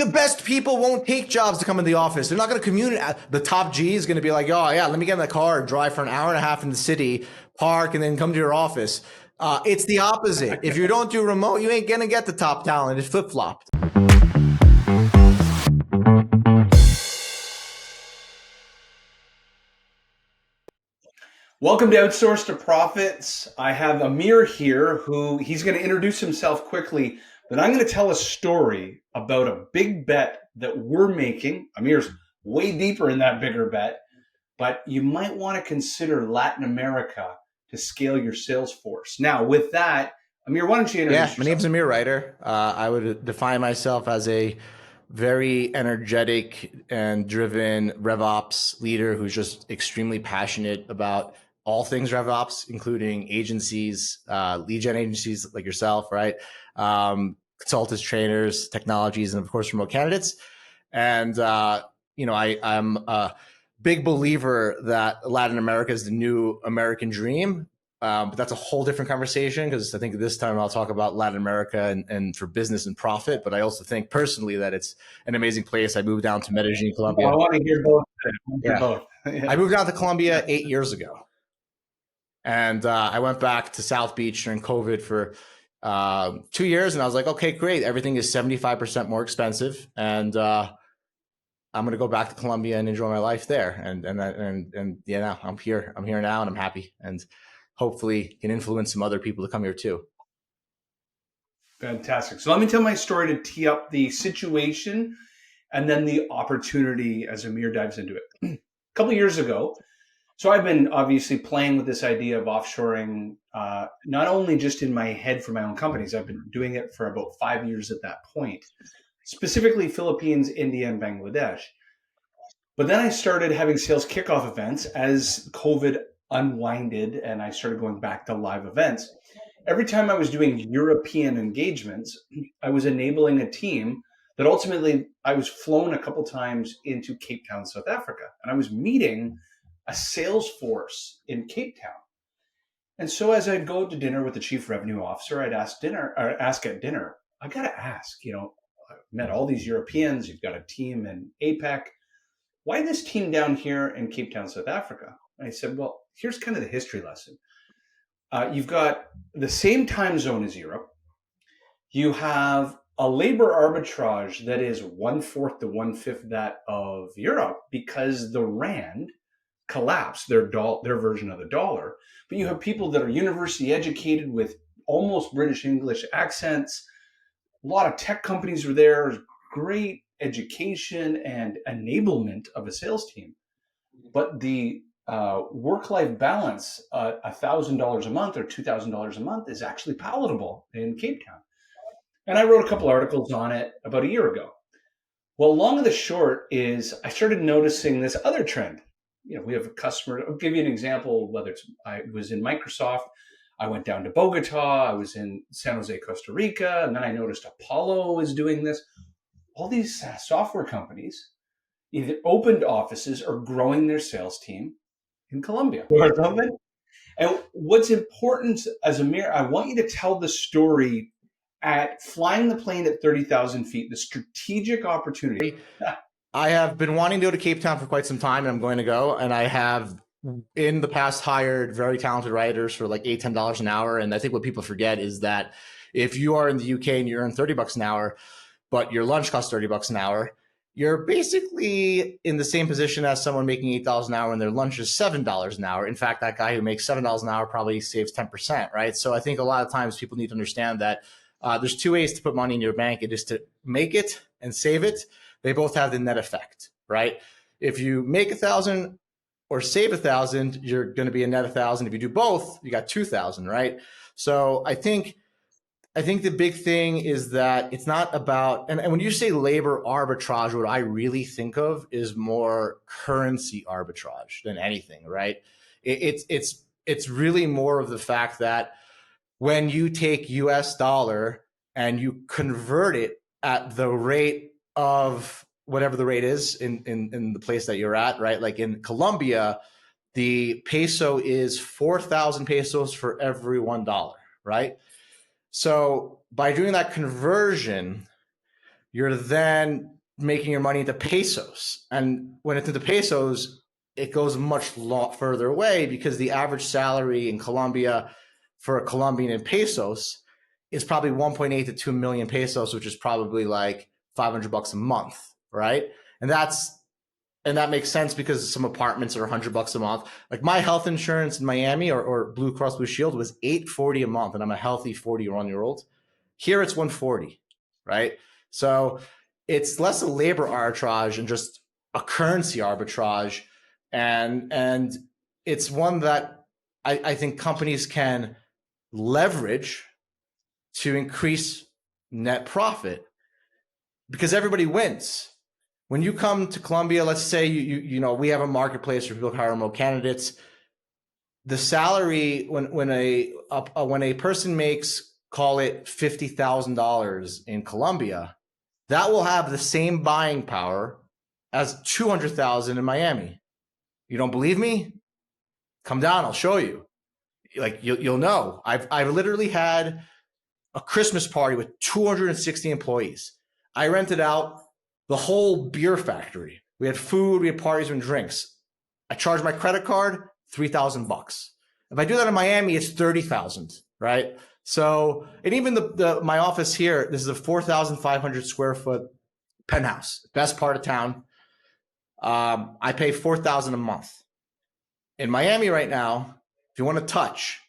best people won't take jobs to come in the office. They're not going to commute. The top G is going to be like, oh yeah, let me get in the car, drive for an hour and a half in the city, park, and then come to your office. It's the opposite. If you don't do remote, you ain't going to get the top talent. It's flip-flopped. Welcome to Outsource to Profits. I have Amir here who he's going to introduce himself quickly, but I'm going to tell a story about a big bet that we're making. Amir's way deeper in that bigger bet, but you might want to consider Latin America to scale your sales force. Now, with that, Amir, why don't you introduce yourself? My name's Amir Ryder. I would define myself as a very energetic and driven RevOps leader who's just extremely passionate about all things RevOps, including agencies, lead gen agencies like yourself, right? Consultants, trainers, technologies, and of course, remote candidates. And, I'm a big believer that Latin America is the new American dream. But that's a whole different conversation, because I think this time I'll talk about Latin America and for business and profit. But I also think personally that it's an amazing place. I moved down to Medellin, Colombia. I want to hear both. I moved down to Colombia 8 years ago. And I went back to South Beach during COVID for 2 years. And I was like, okay, great. Everything is 75% more expensive. And I'm going to go back to Colombia and enjoy my life there. And yeah, now I'm here. I'm here now and I'm happy. And hopefully can influence some other people to come here too. Fantastic. So let me tell my story to tee up the situation and then the opportunity as Amir dives into it. A couple of years ago, so I've been obviously playing with this idea of offshoring, not only just in my head for my own companies. I've been doing it for about 5 years at that point, specifically Philippines, India, and Bangladesh. But then I started having sales kickoff events as COVID unwinded and I started going back to live events. Every time I was doing European engagements, I was enabling a team that ultimately I was flown a couple times into Cape Town, South Africa, and I was meeting a sales force in Cape Town. And so as I'd go to dinner with the chief revenue officer, I'd ask at dinner, I got to ask, I met all these Europeans, you've got a team in APAC. Why this team down here in Cape Town, South Africa? And I said, well, here's kind of the history lesson. You've got the same time zone as Europe. You have a labor arbitrage that is 1/4 to 1/5 that of Europe because the rand collapsed, their version of the dollar. But you have people that are university educated with almost British English accents. A lot of tech companies are there, great education and enablement of a sales team. But the work-life balance, $1,000 a month or $2,000 a month is actually palatable in Cape Town. And I wrote a couple articles on it about a year ago. Well, long and the short is I started noticing this other trend. We have a customer. I'll give you an example, whether I was in Microsoft, I went down to Bogota, I was in San Jose, Costa Rica, and then I noticed Apollo is doing this. All these software companies either opened offices or growing their sales team in Colombia or something. And what's important as Amir, I want you to tell the story at flying the plane at 30,000 feet, the strategic opportunity. I have been wanting to go to Cape Town for quite some time, and I'm going to go. And I have in the past hired very talented writers for like $8, $10 an hour. And I think what people forget is that if you are in the UK and you earn $30 an hour, but your lunch costs $30 an hour, you're basically in the same position as someone making $8 an hour and their lunch is $7 an hour. In fact, that guy who makes $7 an hour probably saves 10%, right? So I think a lot of times people need to understand that there's two ways to put money in your bank. It is to make it and save it. They both have the net effect, right? If you make 1,000 or save 1,000, you're going to be a net 1,000. If you do both, you got 2,000, right? So I think the big thing is that it's not about, and when you say labor arbitrage, what I really think of is more currency arbitrage than anything, right? It's really more of the fact that when you take US dollar and you convert it at the rate of whatever the rate is in the place that you're at, right? Like in Colombia, the peso is 4,000 pesos for every $1, right? So by doing that conversion, you're then making your money into pesos. And when it's into pesos, it goes much further away because the average salary in Colombia for a Colombian in pesos is probably 1.8 to 2 million pesos, which is probably like $500 a month, right? And that makes sense because some apartments are $100 a month. Like my health insurance in Miami or Blue Cross Blue Shield was $840 a month, and I'm a healthy 41-year-old. Here it's $140, right? So it's less a labor arbitrage and just a currency arbitrage, and it's one that I think companies can leverage to increase net profit because everybody wins. When you come to Colombia, let's say you know we have a marketplace where people hire remote candidates. The salary when a person makes, call it $50,000 in Colombia, that will have the same buying power as 200,000 in Miami. You don't believe me? Come down, I'll show you. Like you'll know. I've literally had a Christmas party with 260 employees. I rented out the whole beer factory. We had food, we had parties and drinks. I charged my credit card $3,000. If I do that in Miami, it's 30,000, right? So, and even my office here, this is a 4,500 square foot penthouse, best part of town. I pay 4,000 a month. In Miami right now, if you want to touch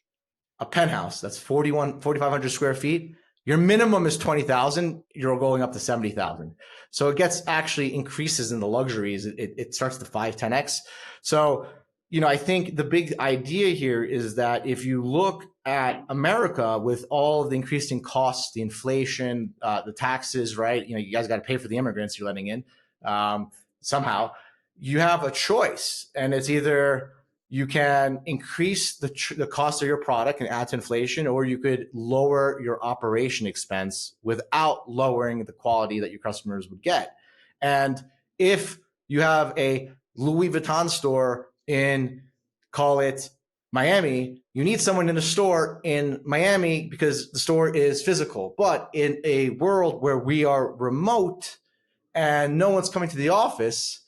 a penthouse that's 4,500 square feet, your minimum is 20,000. You're going up to 70,000. So it gets actually increases in the luxuries. It starts to 5-10x. So, you know, I think the big idea here is that if you look at America with all of the increasing costs, the inflation, the taxes, right? You know, you guys got to pay for the immigrants you're letting in. Somehow you have a choice, and it's either you can increase the cost of your product and add to inflation, or you could lower your operation expense without lowering the quality that your customers would get. And if you have a Louis Vuitton store in, call it Miami, you need someone in a store in Miami because the store is physical. But in a world where we are remote and no one's coming to the office,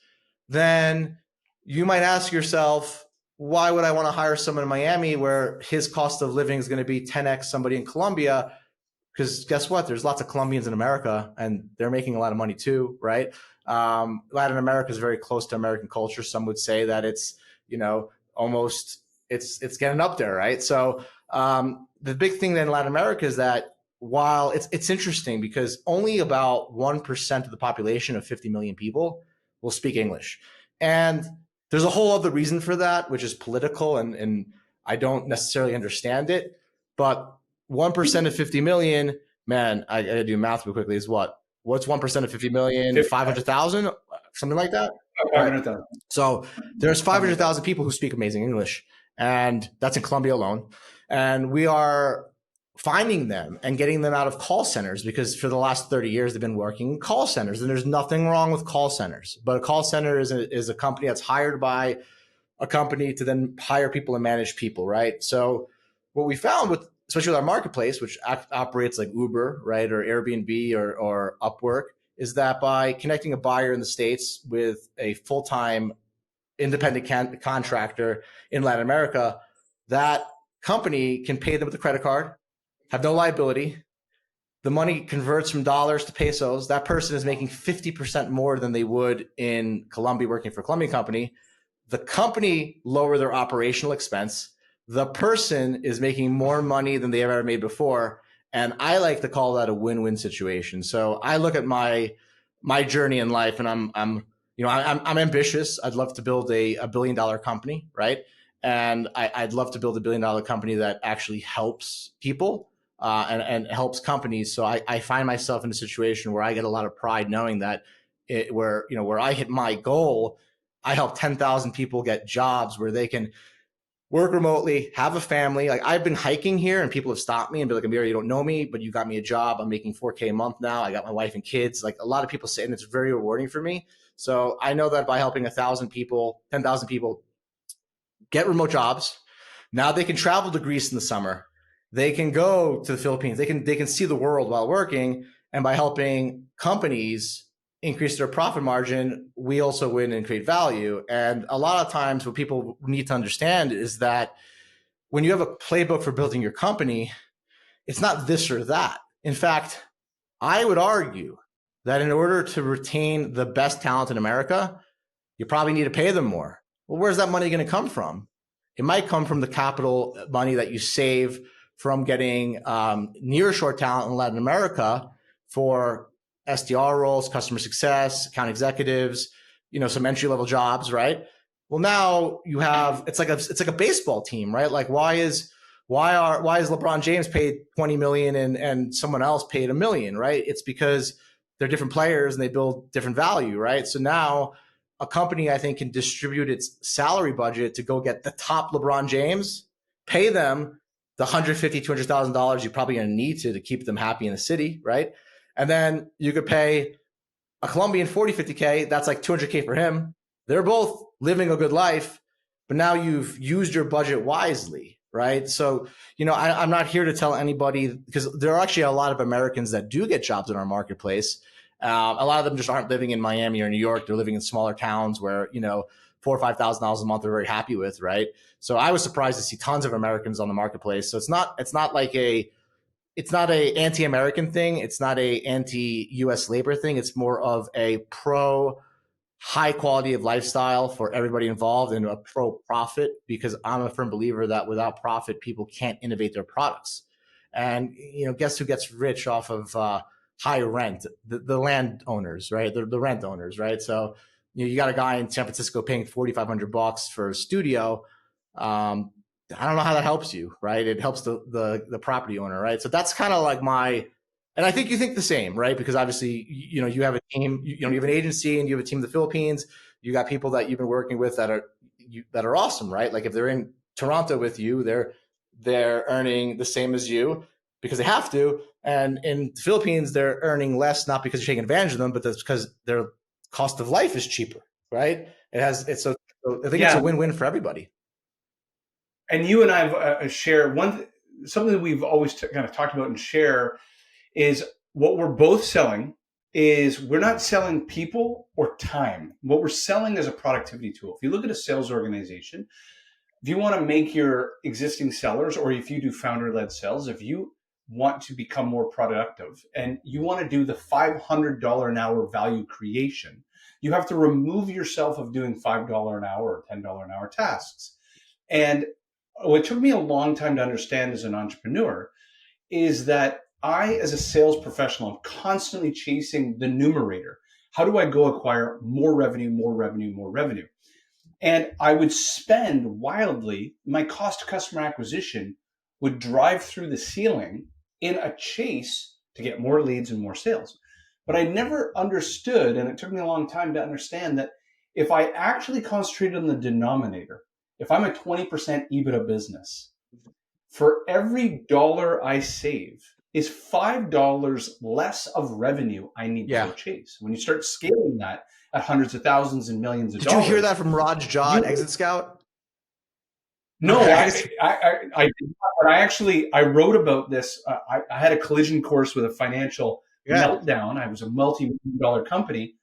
then you might ask yourself, why would I want to hire someone in Miami where his cost of living is going to be 10x somebody in Colombia? Because guess what? There's lots of Colombians in America and they're making a lot of money too, right? Latin America is very close to American culture. Some would say that it's, you know, almost it's getting up there, right? So the big thing in Latin America is that while it's interesting because only about 1% of the population of 50 million people will speak English. And there's a whole other reason for that, which is political, and I don't necessarily understand it. But 1% of 50 million, man, I gotta do math real quickly, is what? What's 1% of 50 million? 500,000? Something like that? 500,000. Right. So there's 500,000 people who speak amazing English, and that's in Colombia alone. And we are finding them and getting them out of call centers because for the last 30 years, they've been working in call centers, and there's nothing wrong with call centers. But a call center is a company that's hired by a company to then hire people and manage people, right? So what we found with, especially with our marketplace, which operates like Uber, right, or Airbnb or Upwork, is that by connecting a buyer in the States with a full-time independent contractor in Latin America, that company can pay them with a credit card, have no liability. The money converts from dollars to pesos. That person is making 50% more than they would in Colombia working for a Colombian company. The company lower their operational expense. The person is making more money than they ever made before. And I like to call that a win-win situation. So I look at my journey in life, and I'm ambitious. I'd love to build a $1 billion company, right? And I'd love to build a $1 billion company that actually helps people and helps companies. So I find myself in a situation where I get a lot of pride knowing that where I hit my goal, I help 10,000 people get jobs where they can work remotely, have a family. Like I've been hiking here and people have stopped me and be like, Amir, you don't know me, but you got me a job. I'm making $4K a month now. I got my wife and kids. Like a lot of people say, and it's very rewarding for me. So I know that by helping 1,000 people, 10,000 people get remote jobs, now they can travel to Greece in the summer. They can go to the Philippines. They can see the world while working. And by helping companies increase their profit margin, we also win and create value. And a lot of times what people need to understand is that when you have a playbook for building your company, it's not this or that. In fact, I would argue that in order to retain the best talent in America, you probably need to pay them more. Well, where's that money going to come from? It might come from the capital money that you save from getting nearshore talent in Latin America for SDR roles, customer success, account executives, some entry level jobs, right? Well, now you have it's like a baseball team, right? Like why is LeBron James paid 20 million and someone else paid $1 million, right? It's because they're different players and they build different value, right? So now a company, I think, can distribute its salary budget to go get the top LeBron James, pay them the $150,000, $200,000 you're probably going to need to keep them happy in the city, right? And then you could pay a Colombian 40, 50K, that's like 200K for him. They're both living a good life, but now you've used your budget wisely, right? So, I'm not here to tell anybody, because there are actually a lot of Americans that do get jobs in our marketplace. A lot of them just aren't living in Miami or New York. They're living in smaller towns where, $4,000 or $5,000 a month they're very happy with, right? So I was surprised to see tons of Americans on the marketplace. So it's not a anti-American thing. It's not a anti-US labor thing. It's more of a pro high quality of lifestyle for everybody involved and a pro profit, because I'm a firm believer that without profit, people can't innovate their products. And, guess who gets rich off of high rent? The landowners, right? The rent owners, right? So you got a guy in San Francisco paying $4,500 for a studio. I don't know how that helps you, right? It helps the property owner, right? So that's kind of like and I think you think the same, right? Because obviously, you have a team, you have an agency and you have a team in the Philippines. You got people that you've been working with that are awesome, right? Like if they're in Toronto with you, they're earning the same as you because they have to. And in the Philippines, they're earning less, not because you're taking advantage of them, but that's because their cost of life is cheaper, right? I think it's a win-win for everybody. And you and I share something that we've always kind of talked about and share is what we're both selling is we're not selling people or time. What we're selling is a productivity tool. If you look at a sales organization, if you want to make your existing sellers, or if you do founder-led sales, if you want to become more productive and you want to do the $500 an hour value creation, you have to remove yourself of doing $5 an hour or $10 an hour tasks. And what took me a long time to understand as an entrepreneur is that I, as a sales professional, am constantly chasing the numerator. How do I go acquire more revenue, more revenue, more revenue? And I would spend wildly. My cost to customer acquisition would drive through the ceiling in a chase to get more leads and more sales. But I never understood, and it took me a long time to understand, that if I actually concentrated on the denominator, if I'm a 20% EBITDA business, for every dollar I save is $5 less of revenue I need to go chase. When you start scaling that at hundreds of thousands and millions of dollars. Did you hear that from Raj Jha at Exit Scout? No, I wrote about this. I had a collision course with a financial meltdown. I was a multi-million-dollar company.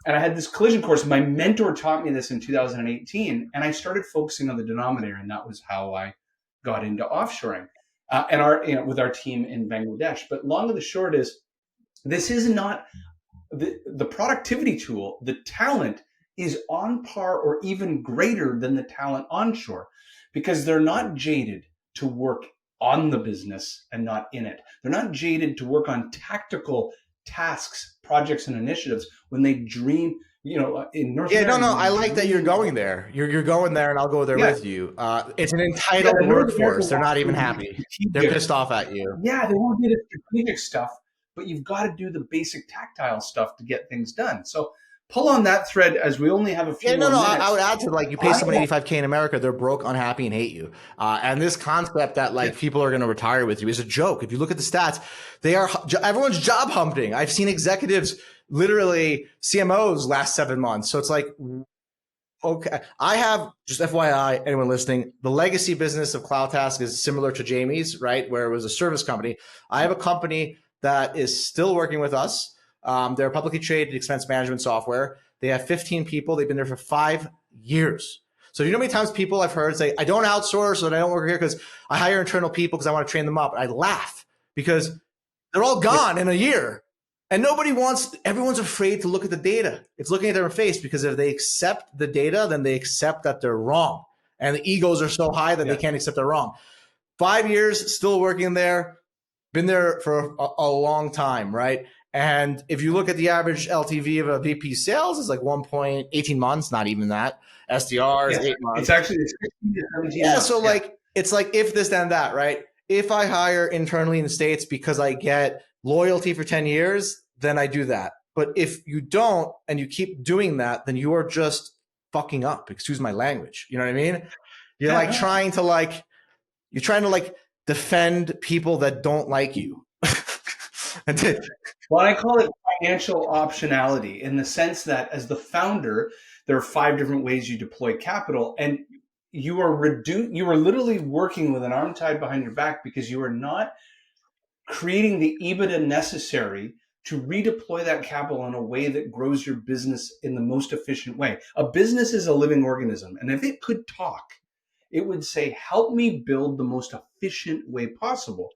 And I had this collision course. My mentor taught me this in 2018. And I started focusing on the denominator. And that was how I got into offshoring. With our team in Bangladesh. But long and the short is, this is not the productivity tool. The talent is on par or even greater than the talent onshore, because they're not jaded to work on the business and not in it. They're not jaded to work on tactical tasks, projects, and initiatives when they dream. In North America. I like that you're going there. You're going there, and I'll go there with you. It's an entitled workforce. They're not even happy. They're pissed off at you. Yeah, they want to do the strategic stuff, but you've got to do the basic tactile stuff to get things done. So pull on that thread, as we only have a few minutes. I would add to, you pay someone $85K in America, they're broke, unhappy, and hate you. And this concept that people are going to retire with you is a joke. If you look at the stats, everyone's job humping. I've seen executives, literally CMOs, last 7 months. So it's like, okay, I have, just FYI, anyone listening, the legacy business of CloudTask is similar to Jamie's, right? Where it was a service company. I have a company that is still working with us. They're a publicly traded expense management software. They have 15 people. They've been there for 5 years. So you know how many times people I've heard say, I don't outsource and I don't work here because I hire internal people because I want to train them up. And I laugh because they're all gone in a year. And everyone's afraid to look at the data. It's looking at their face, because if they accept the data, then they accept that they're wrong. And the egos are so high that they can't accept they're wrong. 5 years, still working there, been there for a long time, right? And if you look at the average LTV of a VP sales, it's like 1.18 months, not even that. SDRs, 8 months. It's actually 16 to 17 months. months. So like, it's like if this, then that, right? If I hire internally in the States because I get loyalty for 10 years, then I do that. But if you don't and you keep doing that, then you are just fucking up. Excuse my language. You know what I mean? You're trying to defend people that don't like you. Well, I call it financial optionality, in the sense that as the founder, there are 5 different ways you deploy capital, and you are literally working with an arm tied behind your back, because you are not creating the EBITDA necessary to redeploy that capital in a way that grows your business in the most efficient way. A business is a living organism, and if it could talk, it would say, help me build the most efficient way possible.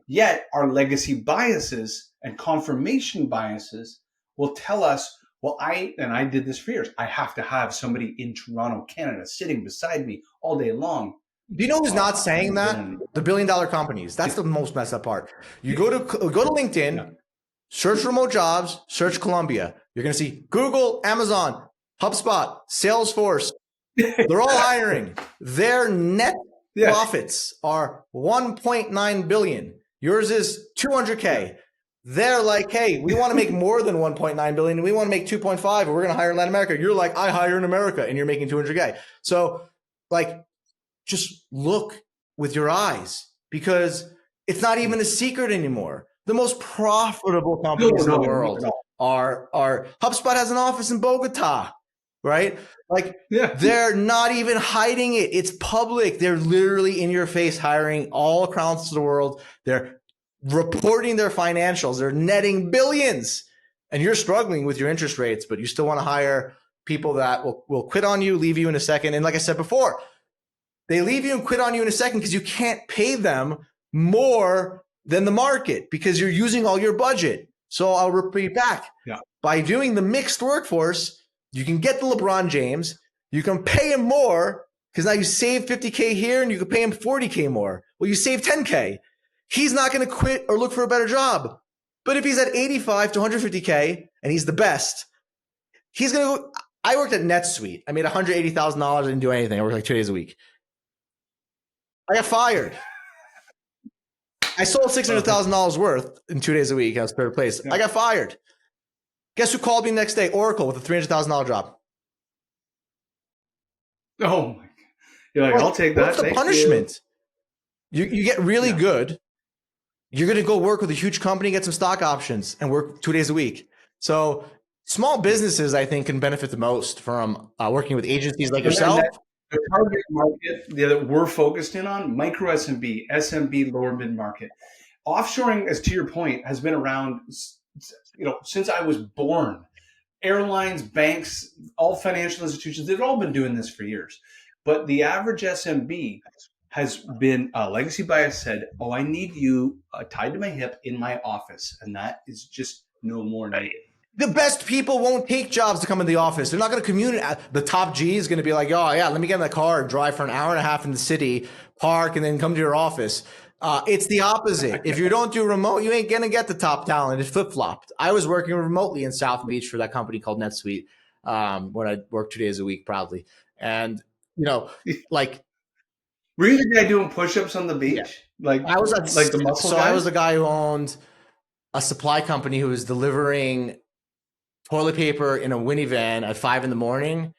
Yet our legacy biases and confirmation biases will tell us, well, I did this for years, I have to have somebody in Toronto, Canada, sitting beside me all day long. Do you know who's not saying that? The $1 billion companies. That's the most messed up part. You go to LinkedIn, search remote jobs, search Columbia. You're going to see Google, Amazon, HubSpot, Salesforce. They're all hiring. Their net profits are 1.9 billion. Yours is 200K. They're like, hey, we want to make more than 1.9 billion. We want to make 2.5, and we're going to hire in Latin America. You're like, I hire in America, and you're making 200K. So like, just look with your eyes, because it's not even a secret anymore. The most profitable companies in the world are HubSpot has an office in Bogota, right? Like, they're not even hiding it. It's public. They're literally in your face, hiring all across the world. They're reporting their financials. They're netting billions, and you're struggling with your interest rates, but you still want to hire people that will quit on you, leave you in a second. And like I said before, they leave you and quit on you in a second because you can't pay them more than the market, because you're using all your budget. So I'll repeat back. By doing the mixed workforce, you can get the LeBron James. You can pay him more, because now you save 50K here and you can pay him 40K more. Well, you save 10K. He's not going to quit or look for a better job. But if he's at 85 to 150K and he's the best, he's going to go. I worked at NetSuite. I made $180,000. I didn't do anything. I worked like 2 days a week. I got fired. I sold $600,000 worth in 2 days a week. I was third place. I got fired. Guess who called me the next day? Oracle, with a $300,000 job. Oh my God. You're like, I'll take that. What's the punishment? You get really good. You're going to go work with a huge company, get some stock options, and work 2 days a week. So small businesses, I think, can benefit the most from working with agencies like yourself. The target market that we're focused in on, micro SMB, SMB, lower mid-market. Offshoring, as to your point, has been around, since I was born. Airlines, banks, all financial institutions, they've all been doing this for years. But the average SMB has been legacy bias said, oh, I need you tied to my hip in my office. And that is just no more needed. The best people won't take jobs to come in the office. They're not going to commute. The top G is going to be like, oh, yeah, let me get in the car and drive for an hour and a half in the city, park, and then come to your office. It's the opposite. If you don't do remote, you ain't going to get the top talent. It's flip-flopped. I was working remotely in South Beach for that company called NetSuite when I worked 2 days a week, proudly. And, like... Were you the guy doing push-ups on the beach? Yeah. Like I was the muscle guy? I was the guy who owned a supply company who was delivering toilet paper in a Winnie van at 5 a.m,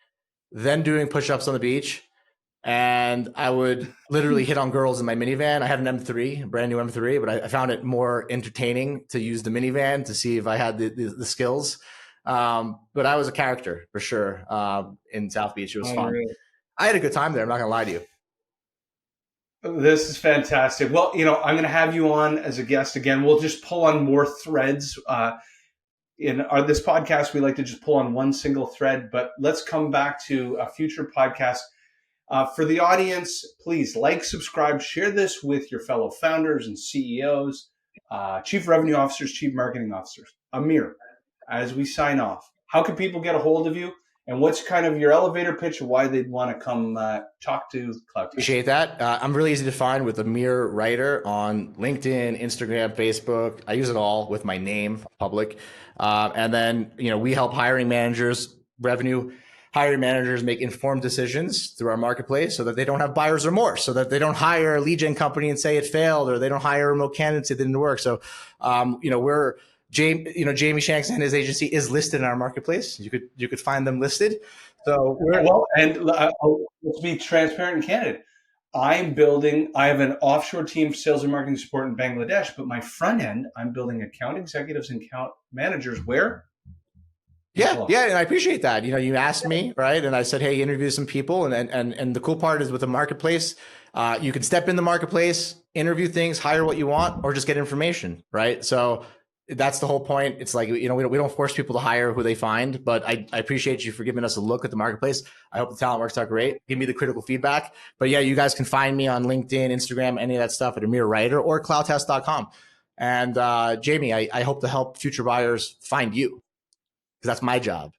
then doing push-ups on the beach. And I would literally hit on girls in my minivan. I had an M3, a brand new M3, but I found it more entertaining to use the minivan to see if I had the skills. But I was a character for sure in South Beach. It was fun. Really? I had a good time there. I'm not going to lie to you. This is fantastic. Well, I'm going to have you on as a guest again. We'll just pull on more threads. in this podcast, we like to just pull on one single thread, but let's come back to a future podcast. For the audience, please like, subscribe, share this with your fellow founders and CEOs, chief revenue officers, chief marketing officers. Amir, as we sign off, how can people get a hold of you? And what's kind of your elevator pitch of why they'd want to come talk to Cloud? Appreciate that. I'm really easy to find with Amir Writer on LinkedIn, Instagram, Facebook. I use it all with my name, public. And then, we help hiring managers, revenue hiring managers make informed decisions through our marketplace so that they don't have buyer's remorse, so that they don't hire a lead gen company and say it failed, or they don't hire a remote candidate and say it didn't work. So, we're Jamie Shanks and his agency is listed in our marketplace. You could find them listed. So let's be transparent and candid. I have an offshore team for sales and marketing support in Bangladesh, but my front end, I'm building account executives and account managers where? Yeah, and I appreciate that. You asked me, right? And I said, hey, interview some people. And the cool part is with the marketplace, you can step in the marketplace, interview things, hire what you want, or just get information, right? So that's the whole point. It's like, we don't force people to hire who they find, but I appreciate you for giving us a look at the marketplace. I hope the talent works out great. Give me the critical feedback. But yeah, you guys can find me on LinkedIn, Instagram, any of that stuff at Amir Writer or cloudtest.com. And Jamie, I hope to help future buyers find you, because that's my job.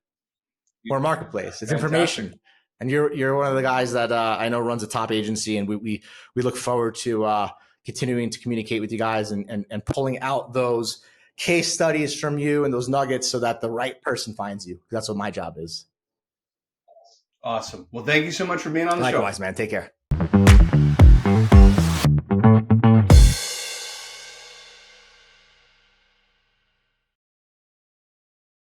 Or marketplace. It's information. And you're one of the guys that I know runs a top agency, and we look forward to continuing to communicate with you guys and pulling out those case studies from you and those nuggets so that the right person finds you. That's what my job is. Awesome. Well, thank you so much for being on the show. Likewise, man. Take care.